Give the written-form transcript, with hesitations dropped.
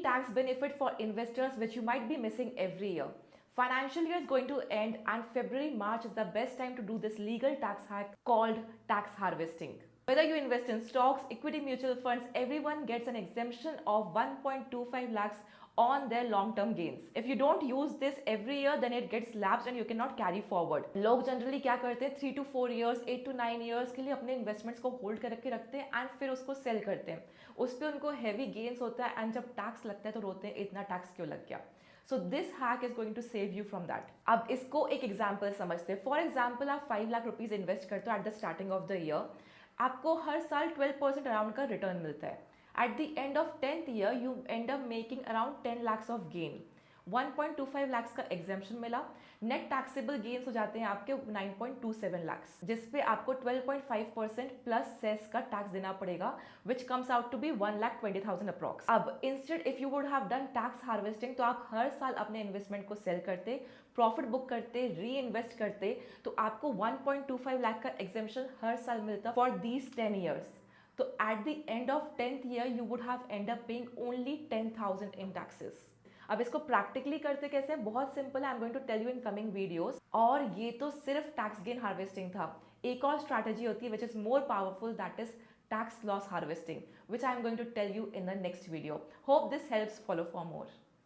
tax benefit for investors which you might be missing every year. Financial year is going to end and February, March is the best time to do this legal tax hack called tax harvesting. Whether you invest in stocks, equity mutual funds, everyone gets an exemption of 1.25 lakhs on their long-term gains. If you don't use this every year, then it gets lapsed and you cannot carry forward. लोग generally क्या करते हैं 3 to 4 years, 8 to 9 years के लिए अपने investments को hold करके रखते हैं एंड फिर उसको सेल करते हैं. उस पर उनको हैवी गेन्स होता है एंड जब टैक्स लगता है तो रोते हैं इतना टैक्स क्यों लग गया. So this hack is going to save you from that. अब इसको एक एग्जाम्पल समझते हैं. फॉर एग्जाम्पल आप 5 लाख रुपीज इन्वेस्ट करते हो at the starting of the year. आपको हर साल 12% अराउंड का रिटर्न मिलता है. Eight the end of 10th year you and up making around 10 lakhs of gain. 1.25 lakhs का एग्जेम्पशन मिला. नेट टैक्सेबल गेन्स हो जाते हैं आपके 9.27 lakhs, जिसपे आपको 12.5% प्लस सेस का टैक्स देना पड़ेगा, which comes out to be 1,20,000 approx. अब instead if you would have done tax harvesting, तो आप हर साल अपने इन्वेस्टमेंट को सेल करते, प्रॉफिट बुक करते, री इन्वेस्ट करते, तो आपको 1.25 लाख का एग्जेम्पशन हर साल मिलता फॉर दीज 10 years. तो at the end of 10th year you would have end up paying only 10,000 in taxes. अब इसको प्रैक्टिकली करते कैसे, बहुत सिंपल है. I am going to tell you in coming videos. और ये तो सिर्फ टैक्स गेन हार्वेस्टिंग था. एक और स्ट्रैटेजी होती है which is more powerful, that is tax loss harvesting, which I am going to tell you in the next video. Hope this helps. Follow for more.